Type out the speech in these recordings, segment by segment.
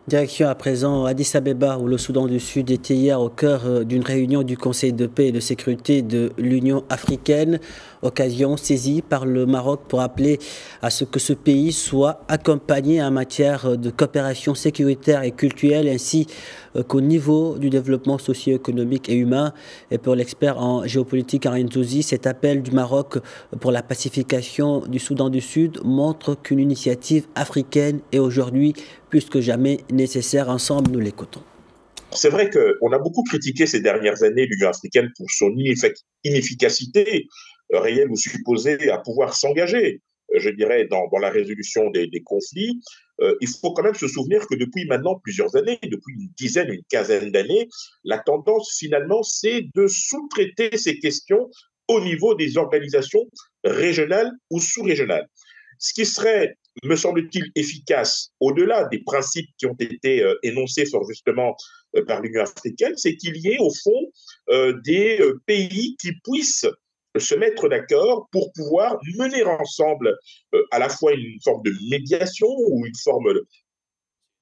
Direction à présent Addis Abeba, où le Soudan du Sud était hier au cœur d'une réunion du Conseil de paix et de sécurité de l'Union africaine, occasion saisie par le Maroc pour appeler à ce que ce pays soit accompagné en matière de coopération sécuritaire et culturelle, ainsi qu'au niveau du développement socio-économique et humain. Et pour l'expert en géopolitique Ariane Zouzi, cet appel du Maroc pour la pacification du Soudan du Sud montre qu'une initiative africaine est aujourd'hui plus que jamais nécessaire. Ensemble, nous l'écoutons. C'est vrai qu'on a beaucoup critiqué ces dernières années l'Union africaine pour son inefficacité réelle ou supposée à pouvoir s'engager, je dirais, dans la résolution des conflits. Il faut quand même se souvenir que depuis maintenant plusieurs années, depuis une dizaine, une quinzaine d'années, la tendance finalement, c'est de sous-traiter ces questions au niveau des organisations régionales ou sous-régionales. Ce qui serait, me semble-t-il, efficace au-delà des principes qui ont été énoncés fort justement par l'Union africaine, c'est qu'il y ait au fond des pays qui puissent se mettre d'accord pour pouvoir mener ensemble à la fois une forme de médiation ou une forme de...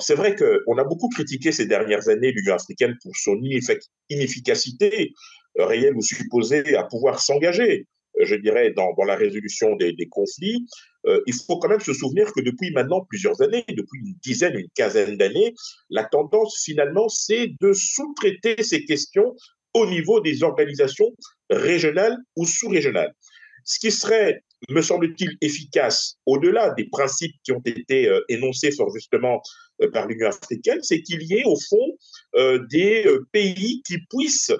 C'est vrai qu'on a beaucoup critiqué ces dernières années l'Union africaine pour son inefficacité réelle ou supposée à pouvoir s'engager, je dirais, dans la résolution des conflits. Il faut quand même se souvenir que depuis maintenant plusieurs années, depuis une dizaine, une quinzaine d'années, la tendance finalement, c'est de sous-traiter ces questions au niveau des organisations régionales ou sous-régionales. Ce qui serait, me semble-t-il, efficace au-delà des principes qui ont été énoncés fort justement par l'Union africaine, c'est qu'il y ait au fond des pays qui puissent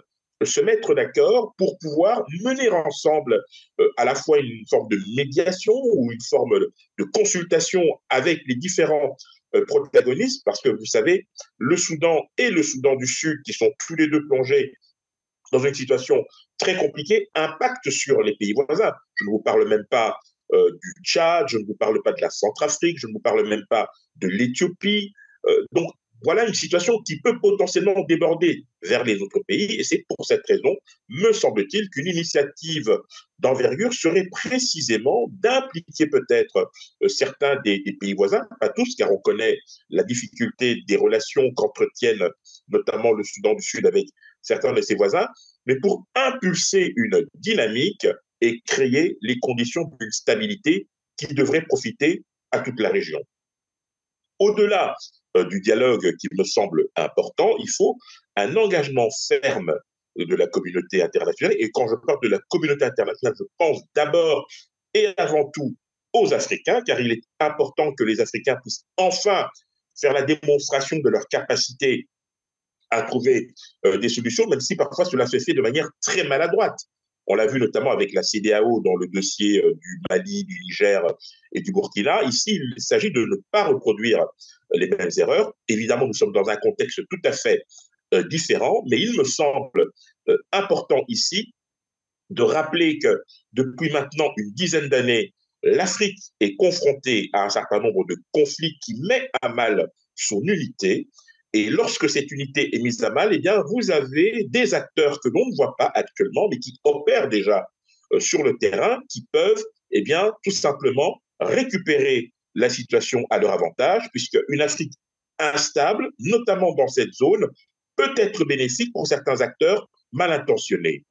se mettre d'accord pour pouvoir mener ensemble à la fois une forme de médiation ou une forme de consultation avec les différents protagonistes, parce que vous savez, le Soudan et le Soudan du Sud, qui sont tous les deux plongés dans une situation très compliquée, impactent sur les pays voisins. Je ne vous parle même pas du Tchad, je ne vous parle pas de la Centrafrique, je ne vous parle même pas de l'Éthiopie. Donc, voilà une situation qui peut potentiellement déborder vers les autres pays. Et c'est pour cette raison, me semble-t-il, qu'une initiative d'envergure serait précisément d'impliquer peut-être certains des pays voisins, pas tous, car on connaît la difficulté des relations qu'entretiennent notamment le Soudan du Sud avec certains de ses voisins, mais pour impulser une dynamique et créer les conditions d'une stabilité qui devrait profiter à toute la région. Au-delà du dialogue qui me semble important, il faut un engagement ferme de la communauté internationale. Et quand je parle de la communauté internationale, je pense d'abord et avant tout aux Africains, car il est important que les Africains puissent enfin faire la démonstration de leur capacité à trouver des solutions, même si parfois cela se fait de manière très maladroite. On l'a vu notamment avec la CDAO dans le dossier du Mali, du Niger et du Burkina. Ici, il s'agit de ne pas reproduire les mêmes erreurs. Évidemment, nous sommes dans un contexte tout à fait différent, mais il me semble important ici de rappeler que depuis maintenant une dizaine d'années, l'Afrique est confrontée à un certain nombre de conflits qui mettent à mal son unité. Et lorsque cette unité est mise à mal, eh bien, vous avez des acteurs que l'on ne voit pas actuellement, mais qui opèrent déjà sur le terrain, qui peuvent, eh bien, tout simplement récupérer la situation à leur avantage, puisque une Afrique instable, notamment dans cette zone, peut être bénéfique pour certains acteurs mal intentionnés.